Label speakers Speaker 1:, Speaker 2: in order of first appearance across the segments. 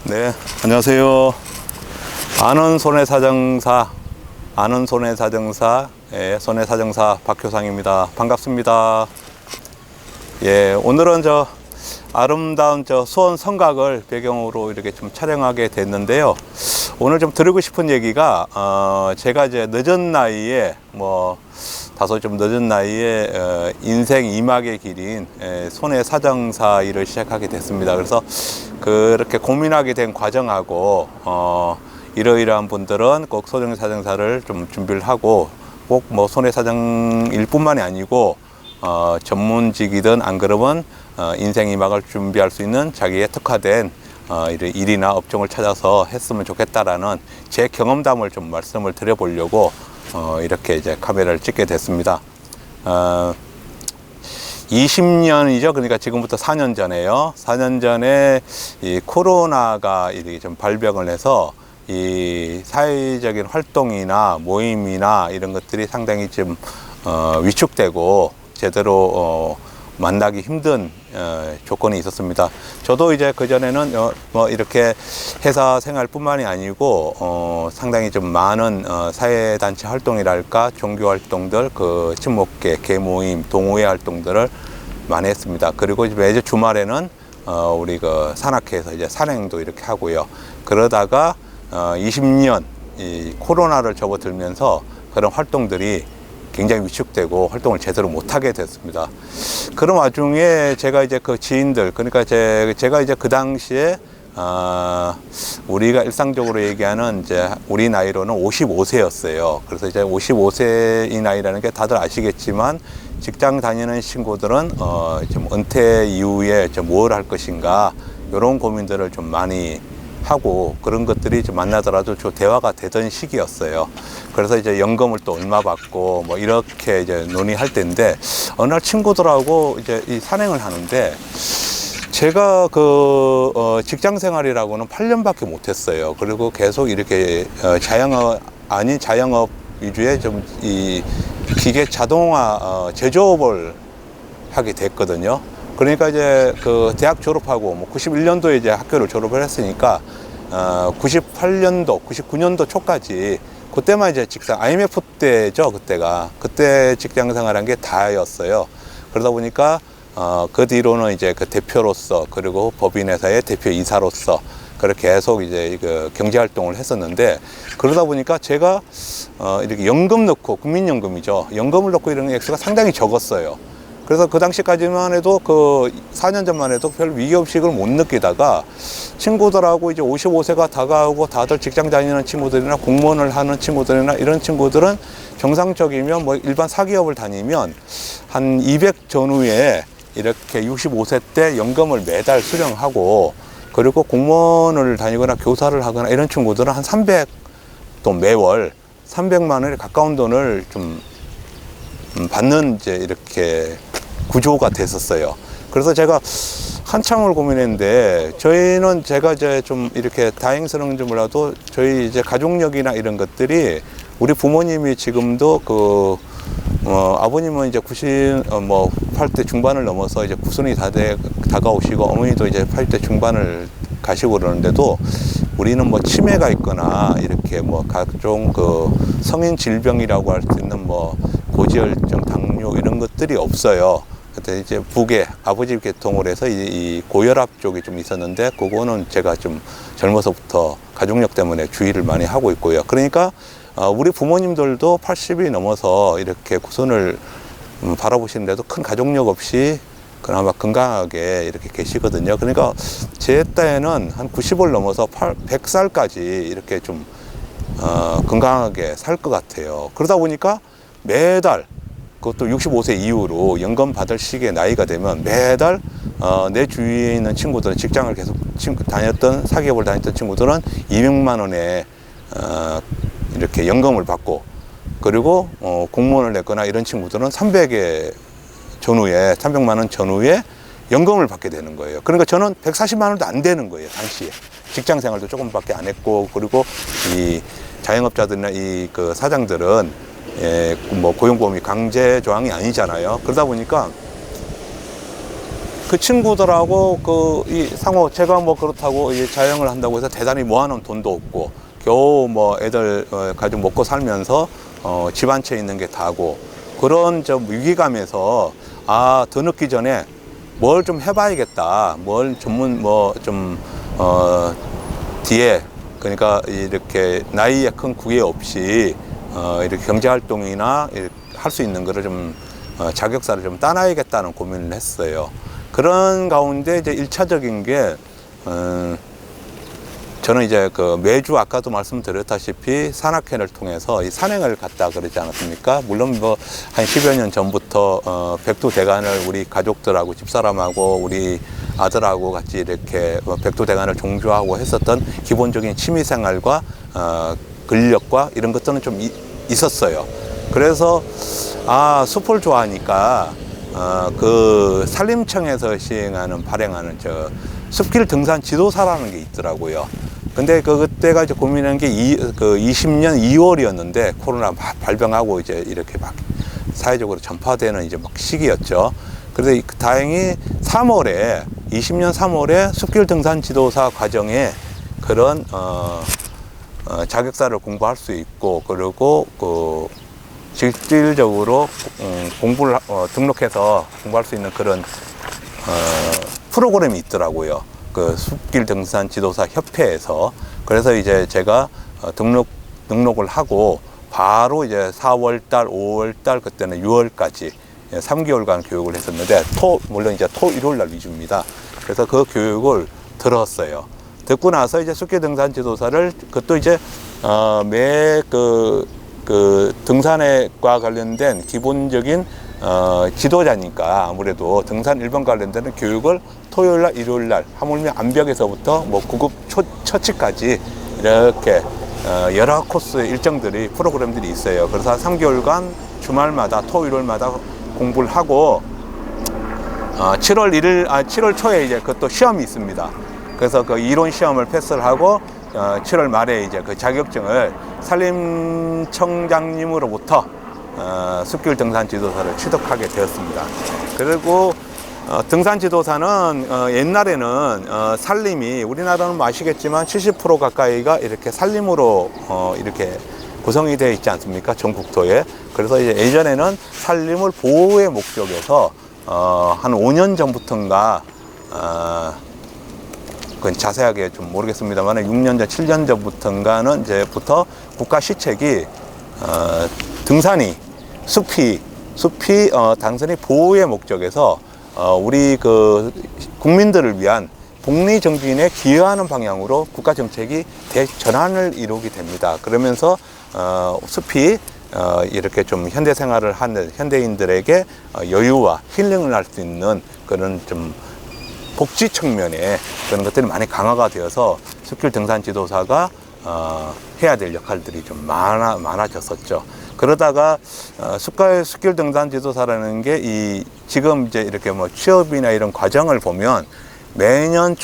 Speaker 1: 네, 안녕하세요. 아는 손해사정사, 손해사정사 박효상입니다. 반갑습니다. 예, 오늘은 아름다운 수원 성곽을 배경으로 이렇게 좀 촬영하게 됐는데요. 오늘 좀 드리고 싶은 얘기가, 제가 이제 늦은 나이에, 다소 좀 늦은 나이에 인생 2막의 길인 손해사정사 일을 시작하게 됐습니다. 그래서 그렇게 고민하게 된 과정하고, 이러이러한 분들은 꼭 손해사정사를 좀 준비를 하고, 꼭 손해사정일 뿐만이 아니고, 전문직이든 안 그러면 인생 2막을 준비할 수 있는 자기의 특화된 일이나 업종을 찾아서 했으면 좋겠다라는 제 경험담을 좀 말씀을 드려보려고 이렇게 이제 카메라를 찍게 됐습니다. 20년이죠. 그러니까 지금부터 4년 전에요. 4년 전에 이 코로나가 이렇게 좀 발병을 해서 이 사회적인 활동이나 모임이나 이런 것들이 상당히 좀 위축되고 제대로 만나기 힘든 조건이 있었습니다. 저도 이제 그전에는 이렇게 회사 생활뿐만이 아니고 상당히 좀 많은 사회단체 활동이랄까 종교 활동들, 그 친목계, 계모임, 동호회 활동들을 많이 했습니다. 그리고 매주 주말에는 우리 그 산악회에서 이제 산행도 이렇게 하고요. 그러다가 20년 이 코로나를 접어들면서 그런 활동들이 굉장히 위축되고 활동을 제대로 못하게 됐습니다. 그런 와중에 제가 이제 그 지인들, 그러니까 제가 이제 그 당시에 우리가 일상적으로 얘기하는 이제 우리 나이로는 55세였어요. 그래서 이제 55세 이 나이라는 게 다들 아시겠지만 직장 다니는 친구들은 좀 은퇴 이후에 뭘 할 것인가 이런 고민들을 좀 많이 하고 그런 것들이 좀 만나더라도 좀 대화가 되던 시기였어요. 그래서 이제 연금을 또 얼마 받고 이렇게 이제 논의할 때인데 어느 날 친구들하고 이제 이 산행을 하는데 제가 직장 생활이라고는 8년밖에 못했어요. 그리고 계속 이렇게 자영업 아닌 자영업 위주의 좀 이 기계 자동화 제조업을 하게 됐거든요. 그러니까 이제 그 대학 졸업하고 91년도에 이제 학교를 졸업을 했으니까 98년도, 99년도 초까지 그때만 이제 직장 IMF 때죠. 그때 직장 생활한 게 다였어요. 그러다 보니까 그 뒤로는 이제 그 대표로서 그리고 법인회사의 대표이사로서 그렇게 계속 이제 그 경제 활동을 했었는데 그러다 보니까 제가 이렇게 연금 넣고 국민연금이죠. 연금을 넣고 이런 액수가 상당히 적었어요. 그래서 그 당시까지만 해도 4년 전만 해도 별 위기의식을 못 느끼다가 친구들하고 이제 55세가 다가오고 다들 직장 다니는 친구들이나 공무원을 하는 친구들이나 이런 친구들은 정상적이면 일반 사기업을 다니면 한 200 전후에 이렇게 65세 때 연금을 매달 수령하고 그리고 공무원을 다니거나 교사를 하거나 이런 친구들은 한 300 또 매월 300만 원에 가까운 돈을 좀 받는 이제 이렇게 구조가 됐었어요. 그래서 제가 한참을 고민했는데 제가 이제 좀 이렇게 다행스러운지 몰라도 저희 이제 가족력이나 이런 것들이 우리 부모님이 지금도 아버님은 이제 8대 중반을 넘어서 이제 구순이 다가오시고 어머니도 이제 8대 중반을 가시고 그러는데도 우리는 치매가 있거나 이렇게 각종 성인 질병이라고 할 수 있는 고지혈증, 당뇨 이런 것들이 없어요. 그때 이제 북에 아버지 계통으로 해서 이 고혈압 쪽이 좀 있었는데 그거는 제가 좀 젊어서부터 가족력 때문에 주의를 많이 하고 있고요. 그러니까 우리 부모님들도 80이 넘어서 이렇게 구순을 바라보시는데도 큰 가족력 없이 그나마 건강하게 이렇게 계시거든요. 그러니까 제 때에는 한 90을 넘어서 100살까지 이렇게 좀 건강하게 살 것 같아요. 그러다 보니까 매달 그것도 65세 이후로 연금 받을 시기에 나이가 되면 매달 내 주위에 있는 친구들은 직장을 계속 다녔던 사기업을 다녔던 친구들은 200만 원에 이렇게 연금을 받고 그리고 공무원을 냈거나 이런 친구들은 300만 원 전후에 연금을 받게 되는 거예요. 그러니까 저는 140만 원도 안 되는 거예요. 당시에 직장 생활도 조금밖에 안 했고 그리고 이 자영업자들이나 그 사장들은 고용보험이 강제 조항이 아니잖아요. 그러다 보니까 그 친구들하고 이 상호 제가 뭐 그렇다고 이 자영을 한다고 해서 대단히 모아놓은 돈도 없고 겨우 뭐 애들 가지고 먹고 살면서 집 한 채 있는 게 다고 그런 좀 위기감에서 더 늦기 전에 뭘 좀 해봐야겠다. 뭘 전문 뒤에 그러니까 이렇게 나이에 큰 구애 없이 이렇게 경제 활동이나 할 수 있는 거를 좀 자격사를 좀 따놔야겠다는 고민을 했어요. 그런 가운데 이제 1차적인 게 저는 이제 매주 아까도 말씀드렸다시피 산악회를 통해서 이 산행을 갔다 그러지 않았습니까? 물론 뭐 한 10여 년 전부터 백두대간을 우리 가족들하고 집사람하고 우리 아들하고 같이 이렇게 백두대간을 종주하고 했었던 기본적인 취미생활과 근력과 이런 것들은 좀 있었어요. 그래서 숲을 좋아하니까 산림청에서 시행하는 발행하는 숲길 등산 지도사라는 게 있더라고요. 근데 그때가 이제 고민한 게 20년 2월이었는데 코로나 발병하고 이제 이렇게 막 사회적으로 전파되는 이제 막 시기였죠. 그래서 다행히 20년 3월에 숲길 등산 지도사 과정에 그런 자격사를 공부할 수 있고 그리고 실질적으로 공부를 등록해서 공부할 수 있는 그런 프로그램이 있더라고요. 숲길 등산 지도사 협회에서. 그래서 이제 제가 등록을 하고 바로 이제 4월달, 5월달 그때는 6월까지 3개월간 교육을 했었는데 물론 이제 일요일 날 위주입니다. 그래서 그 교육을 들었어요. 듣고 나서 이제 숲길 등산 지도사를 그것도 이제 등산과 관련된 기본적인 지도자니까 아무래도 등산 일반 관련되는 교육을 토요일날, 일요일날 하물며 암벽에서부터 뭐 9급 처치까지 이렇게 여러 코스 일정들이 프로그램들이 있어요. 그래서 한 3개월간 주말마다 토요일마다 공부를 하고 7월 초에 이제 그것도 시험이 있습니다. 그래서 그 이론 시험을 패스를 하고 7월 말에 이제 그 자격증을 산림청장님으로부터 숲길 등산 지도사를 취득하게 되었습니다. 그리고 등산 지도사는 옛날에는 산림이 우리나라는 뭐 아시겠지만 70% 가까이가 이렇게 산림으로 이렇게 구성이 되어 있지 않습니까? 전국토에. 그래서 이제 예전에는 산림을 보호의 목적에서 한 5년 전부터인가 그건 자세하게 좀 모르겠습니다만 6년 전, 7년 전부터인가는 이제부터 국가 시책이 등산이 숲이 단순히 보호의 목적에서 우리 국민들을 위한 복리 정진에 기여하는 방향으로 국가 정책이 대전환을 이루게 됩니다. 그러면서 숲이 이렇게 좀 현대 생활을 하는 현대인들에게 여유와 힐링을 할 수 있는 그런 좀 복지 측면에 그런 것들이 많이 강화가 되어서 숲길 등산 지도사가 해야 될 역할들이 좀 많아졌었죠. 그러다가 숲길 등산 지도사라는 게 지금 이제 이렇게 뭐 취업이나 이런 과정을 보면 매년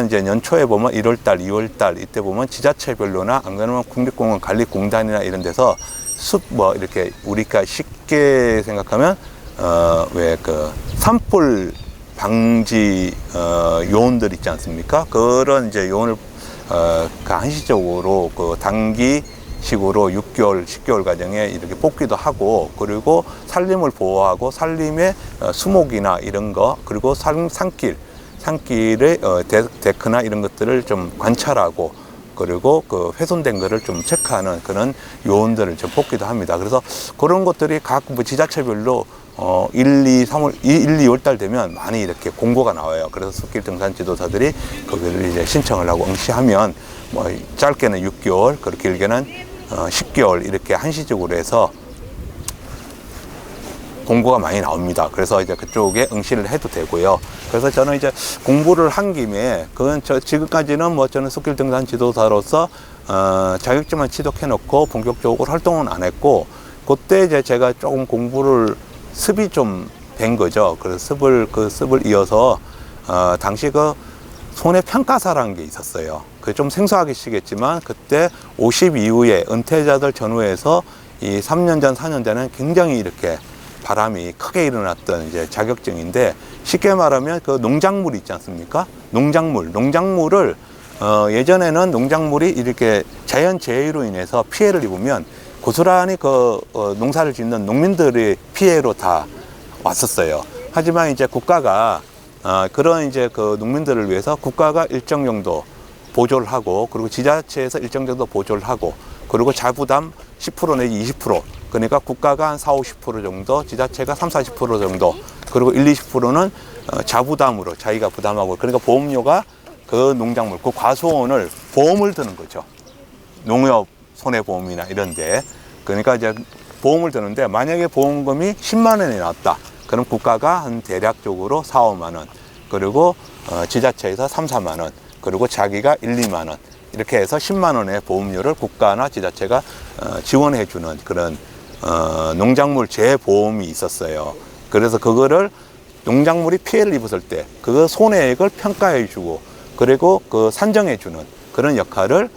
Speaker 1: 이제 연초에 보면 1월달, 2월달 이때 보면 지자체별로나 안 그러면 국립공원 관리공단이나 이런 데서 이렇게 우리가 쉽게 생각하면 산불 방지 요원들 있지 않습니까? 그런 이제 요원을 한시적으로 단기식으로 6개월, 10개월 과정에 이렇게 뽑기도 하고 그리고 산림을 보호하고 산림의 수목이나 이런 거 그리고 산길의 데크나 이런 것들을 좀 관찰하고 그리고 훼손된 거를 좀 체크하는 그런 요원들을 좀 뽑기도 합니다. 그래서 그런 것들이 각 지자체별로 1, 2월 달 되면 많이 이렇게 공고가 나와요. 그래서 숲길 등산 지도사들이 거기를 이제 신청을 하고 응시하면 뭐 짧게는 6개월, 그리고 길게는 10개월 이렇게 한시적으로 해서 공고가 많이 나옵니다. 그래서 이제 그쪽에 응시를 해도 되고요. 그래서 저는 이제 공부를 한 김에 지금까지는 뭐 저는 숲길 등산 지도사로서 자격증만 취득해 놓고 본격적으로 활동은 안 했고 그때 이제 제가 조금 공부를 습이 좀 된 거죠. 그래서 습을 이어서 당시 손해평가사라는 게 있었어요. 그게 좀 생소하시겠지만 그때 50 이후에 은퇴자들 전후에서 이 3년 전, 4년 전에는 굉장히 이렇게 바람이 크게 일어났던 이제 자격증인데, 쉽게 말하면 그 농작물 있지 않습니까? 농작물을 예전에는 농작물이 이렇게 자연재해로 인해서 피해를 입으면 고스란히 농사를 짓는 농민들의 피해로 다 왔었어요. 하지만 이제 국가가 그런 이제 그 농민들을 위해서 국가가 일정 정도 보조를 하고, 그리고 지자체에서 일정 정도 보조를 하고, 그리고 자부담 10% 내지 20%, 그러니까 국가가 한 40~50% 정도, 지자체가 30~40% 정도, 그리고 1~20%는 자부담으로 자기가 부담하고, 그러니까 보험료가 그 농작물, 그 과수원을 보험을 드는 거죠. 농협 손해보험이나 이런데. 그러니까 이제 보험을 드는데, 만약에 보험금이 10만 원이 나왔다, 그럼 국가가 한 대략적으로 4~5만 원, 그리고 지자체에서 3~4만 원, 그리고 자기가 1~2만 원, 이렇게 해서 10만 원의 보험료를 국가나 지자체가 지원해 주는 그런 농작물 재보험이 있었어요. 그래서 그거를 농작물이 피해를 입었을 때 그 손해액을 평가해 주고, 그리고 그 산정해 주는 그런 역할을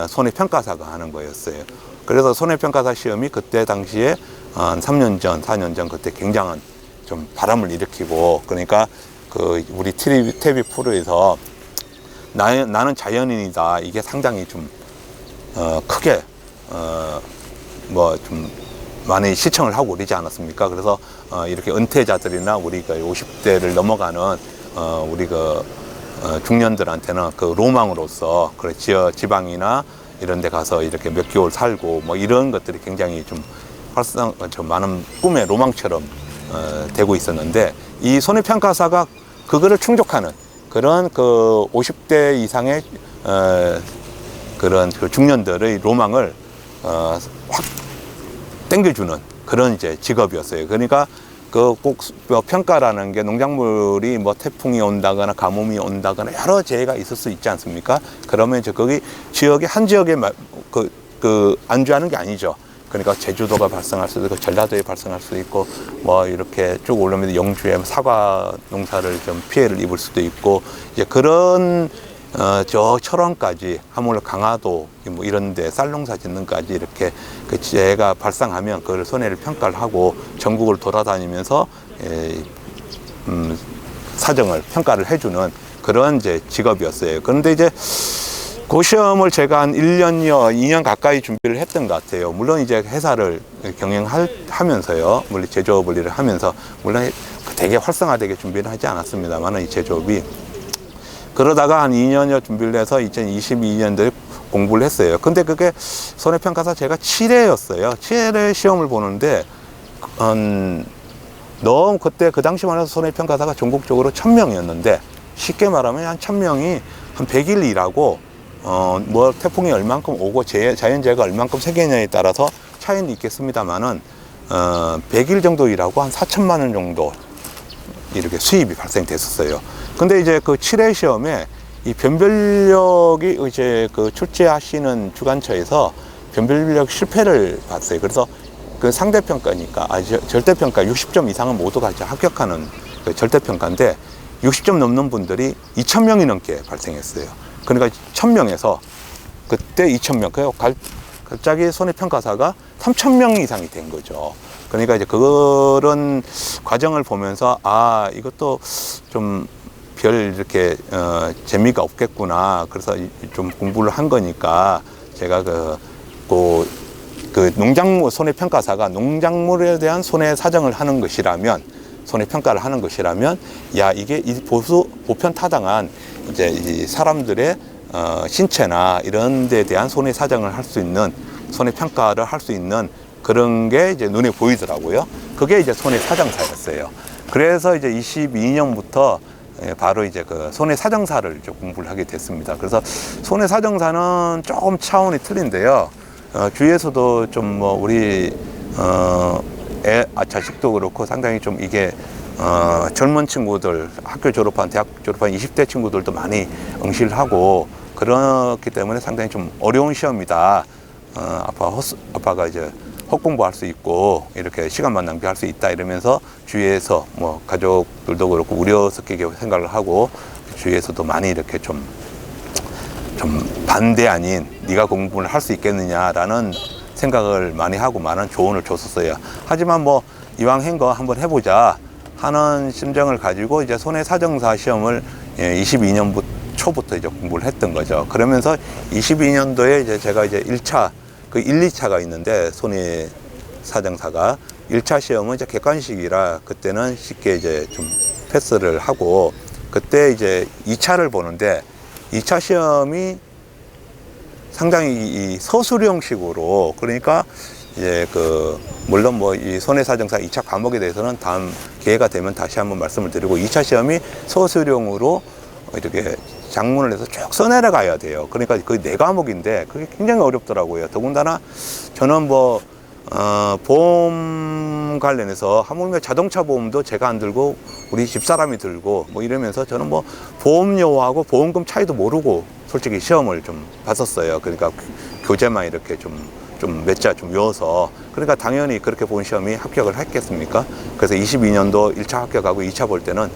Speaker 1: 손해평가사가 하는 거였어요. 그래서 손해평가사 시험이 그때 당시에 한 3년 전, 4년 전 그때 굉장한 좀 바람을 일으키고, 그러니까 그 우리 TV 프로에서 나는 자연인이다, 이게 상당히 좀 크게 뭐 좀 많이 시청을 하고 그러지 않았습니까? 그래서 이렇게 은퇴자들이나 우리가 50대를 넘어가는 우리 중년들한테는 그 로망으로서, 그래 지방이나 이런 데 가서 이렇게 몇 개월 살고 뭐 이런 것들이 굉장히 좀 많은 꿈의 로망처럼 되고 있었는데, 이 손해평가사가 그거를 충족하는 그런 그 50대 이상의 그런 그 중년들의 로망을 확 땡겨주는 그런 이제 직업이었어요. 그러니까 그 꼭 평가라는 게, 농작물이 뭐 태풍이 온다거나 가뭄이 온다거나 여러 재해가 있을 수 있지 않습니까? 그러면 이제 거기 지역에 한 지역에 안주하는 게 아니죠. 그러니까 제주도가 발생할 수도 있고, 전라도에 발생할 수도 있고, 뭐 이렇게 쭉 올라오면 영주에 사과 농사를 좀 피해를 입을 수도 있고, 이제 그런 저 철원까지, 하물며 강화도 뭐 이런데 쌀농사 짓는까지 이렇게 그 재해가 발생하면 그걸 손해를 평가를 하고 전국을 돌아다니면서 사정을 평가를 해주는 그런 이제 직업이었어요. 그런데 이제 그 시험을 제가 한 1년여, 2년 가까이 준비를 했던 것 같아요. 물론 이제 회사를 경영하면서요, 물론 제조업을 일을 하면서, 물론 되게 활성화되게 준비를 하지 않았습니다만, 이 제조업이. 그러다가 한 2년여 준비를 해서 2022년도에 공부를 했어요. 근데 그게 손해평가사 제가 7회였어요. 7회 시험을 보는데, 너무 그때 그 당시만 해도 손해평가사가 전국적으로 1000명이었는데, 쉽게 말하면 한 1000명이 한 100일 일하고, 뭐 태풍이 얼만큼 오고 자연재해가 얼만큼 생기냐에 따라서 차이는 있겠습니다만은 100일 정도 일하고 한 4천만 원 정도 이렇게 수입이 발생됐었어요. 근데 이제 그 7회 시험에 이 변별력이 이제 그 출제하시는 주관처에서 변별력 실패를 봤어요. 그래서 그 상대평가니까, 절대평가 60점 이상은 모두가 이제 합격하는 그 절대평가인데, 60점 넘는 분들이 2,000명이 넘게 발생했어요. 그러니까 1000명에서 그때 2,000명, 갑자기 손해평가사가 3,000명 이상이 된 거죠. 그러니까 이제 그런 과정을 보면서, 이것도 좀 별 이렇게 재미가 없겠구나. 그래서 좀 공부를 한 거니까, 제가 그 농작물 손해평가사가 농작물에 대한 손해 사정을 하는 것이라면, 손해평가를 하는 것이라면, 이게 보편 타당한 이제 이 사람들의 신체나 이런 데 대한 손해 사정을 할 수 있는, 손해평가를 할 수 있는 그런 게 이제 눈에 보이더라고요. 그게 이제 손해사정사였어요. 그래서 이제 22년부터 바로 이제 그 손해사정사를 이제 공부를 하게 됐습니다. 그래서 손해사정사는 조금 차원이 틀린데요. 주위에서도 좀 뭐 우리 자식도 그렇고 상당히 좀 이게 젊은 친구들, 학교 졸업한, 대학 졸업한 20대 친구들도 많이 응시를 하고, 그렇기 때문에 상당히 좀 어려운 시험이다. 아빠가 이제 헛공부할 수 있고, 이렇게 시간만 낭비할 수 있다, 이러면서 주위에서 뭐 가족들도 그렇고 우려스럽게 생각을 하고, 주위에서도 많이 이렇게 좀 반대 아닌 네가 공부를 할 수 있겠느냐라는 생각을 많이 하고 많은 조언을 줬었어요. 하지만 뭐 이왕 한 거 한번 해보자 하는 심정을 가지고 이제 손해사정사 시험을 22년 초부터 이제 공부를 했던 거죠. 그러면서 22년도에 이제 제가 이제 1차, 그 1, 2차가 있는데 손해사정사가 1차 시험은 이제 객관식이라 그때는 쉽게 이제 좀 패스를 하고 그때 이제 2차를 보는데 2차 시험이 상당히 이 서술형식으로 그러니까 이제 물론 뭐 이 손해사정사 2차 과목에 대해서는 다음 기회가 되면 다시 한번 말씀을 드리고 2차 시험이 서술형으로 이렇게 장문을 해서 쭉 써내려가야 돼요. 그러니까 거의 4과목인데 그게 굉장히 어렵더라고요. 더군다나 저는 뭐 보험 관련해서 하물며 자동차 보험도 제가 안 들고 우리 집사람이 들고 뭐 이러면서 저는 뭐 보험료하고 보험금 차이도 모르고 솔직히 시험을 좀 봤었어요. 그러니까 교재만 이렇게 좀 몇 자 좀 외워서 그러니까 당연히 그렇게 본 시험이 합격을 했겠습니까? 그래서 22년도 1차 합격하고 2차 볼 때는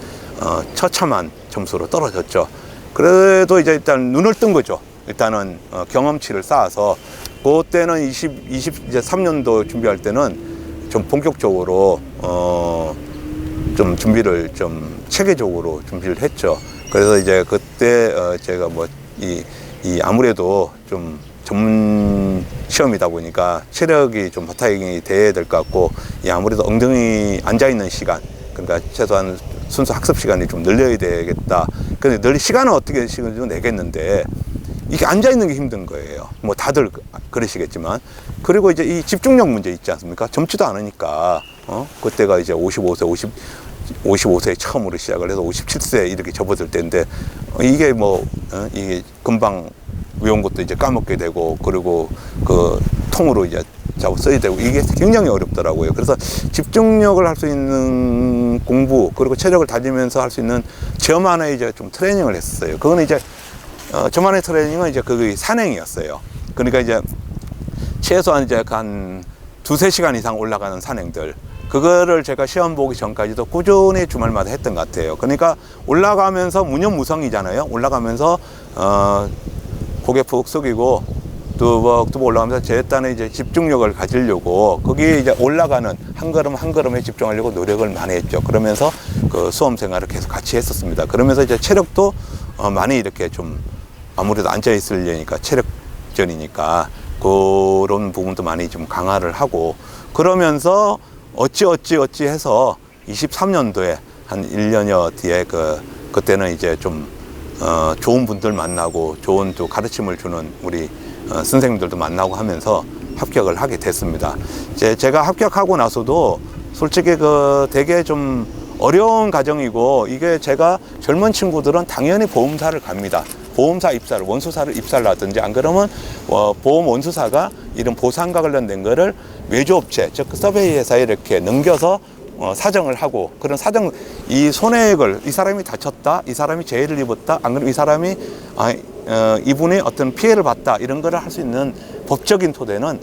Speaker 1: 처참한 점수로 떨어졌죠. 그래도 이제 일단 눈을 뜬 거죠. 일단은 경험치를 쌓아서 그때는 23년도 준비할 때는 좀 본격적으로 좀 준비를 좀 체계적으로 준비를 했죠. 그래서 이제 그때 제가 뭐 아무래도 좀 전문 시험이다 보니까 체력이 좀 바탕이 돼야 될 것 같고 아무래도 엉덩이 앉아 있는 시간 그러니까 최소한 순수 학습 시간이 좀 늘려야 되겠다. 근데 시간은 어떻게 시간을 좀 내겠는데 이게 앉아 있는 게 힘든 거예요. 뭐 다들 그러시겠지만 그리고 이제 이 집중력 문제 있지 않습니까? 젊지도 않으니까 그때가 이제 55세에 처음으로 시작을 해서 57세 이렇게 접어들 때인데 이게 이게 금방 외운 것도 이제 까먹게 되고 그리고 그 통으로 이제 잡아 써야 되고 이게 굉장히 어렵더라고요. 그래서 집중력을 할 수 있는 공부 그리고 체력을 다지면서 할 수 있는 저만의 이제 좀 트레이닝을 했어요. 그거는 이제 저만의 트레이닝은 이제 그 산행이었어요. 그러니까 이제 최소한 이제 한 2-3시간 이상 올라가는 산행들 그거를 제가 시험 보기 전까지도 꾸준히 주말마다 했던 것 같아요. 그러니까 올라가면서 무념무성이잖아요. 올라가면서 고개 푹 숙이고 뚜벅뚜벅 올라가면서 제 딴에 이제 집중력을 가지려고 거기에 이제 올라가는 한 걸음 한 걸음에 집중하려고 노력을 많이 했죠. 그러면서 그 수험 생활을 계속 같이 했었습니다. 그러면서 이제 체력도 많이 이렇게 좀 아무래도 앉아 있으려니까 체력전이니까 그런 부분도 많이 좀 강화를 하고 그러면서 어찌 해서 23년도에 한 1년여 뒤에 그때는 이제 좀 좋은 분들 만나고 좋은 또 가르침을 주는 우리 선생님들도 만나고 하면서 합격을 하게 됐습니다. 제가 합격하고 나서도 솔직히 되게 좀 어려운 과정이고 이게 제가 젊은 친구들은 당연히 보험사를 갑니다. 보험사 입사를 원수사를 입사를 하든지 안 그러면 보험 원수사가 이런 보상과 관련된 거를 외주업체 즉 서베이 회사에 이렇게 넘겨서 사정을 하고 그런 사정 이 손해액을 이 사람이 다쳤다 이 사람이 재해를 입었다 안 그러면 이 사람이 이분이 어떤 피해를 봤다 이런 거를 할 수 있는 법적인 토대는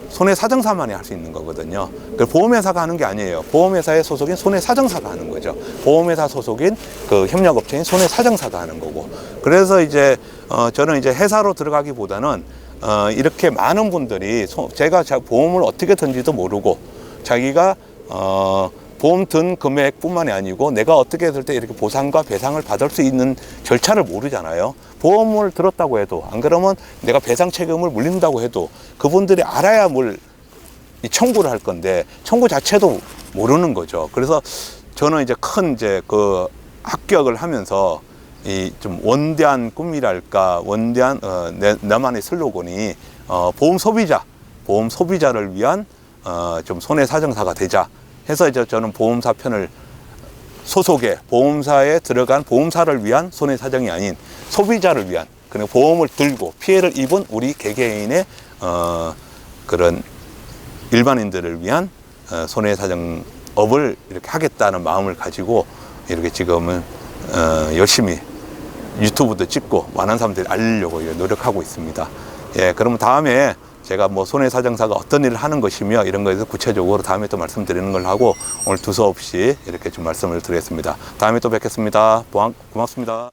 Speaker 1: 손해사정사만이 할 수 있는 거거든요. 보험회사가 하는 게 아니에요. 보험회사의 소속인 손해사정사가 하는 거죠. 보험회사 소속인 그 협력업체인 손해사정사가 하는 거고. 그래서 이제 저는 이제 회사로 들어가기보다는 이렇게 많은 분들이 제가 보험을 어떻게 든지도 모르고 자기가 보험 든 금액뿐만이 아니고 내가 어떻게 했을 때 이렇게 보상과 배상을 받을 수 있는 절차를 모르잖아요. 보험을 들었다고 해도 안 그러면 내가 배상 책임을 물린다고 해도 그분들이 알아야 뭘 청구를 할 건데 청구 자체도 모르는 거죠. 그래서 저는 이제 큰 그 합격을 하면서 이 좀 원대한 꿈이랄까 원대한 나만의 슬로건이 보험 소비자를 위한 좀 손해사정사가 되자 해서 이제 저는 보험사 편을 소속의 보험사에 들어간 보험사를 위한 손해사정이 아닌 소비자를 위한 그리고 보험을 들고 피해를 입은 우리 개개인의 그런 일반인들을 위한 손해사정업을 이렇게 하겠다는 마음을 가지고 이렇게 지금은 열심히 유튜브도 찍고 많은 사람들이 알리려고 노력하고 있습니다. 예, 그러면 다음에 제가 뭐 손해사정사가 어떤 일을 하는 것이며 이런 거에 대해서 구체적으로 다음에 또 말씀드리는 걸 하고 오늘 두서없이 이렇게 좀 말씀을 드리겠습니다. 다음에 또 뵙겠습니다. 고맙습니다.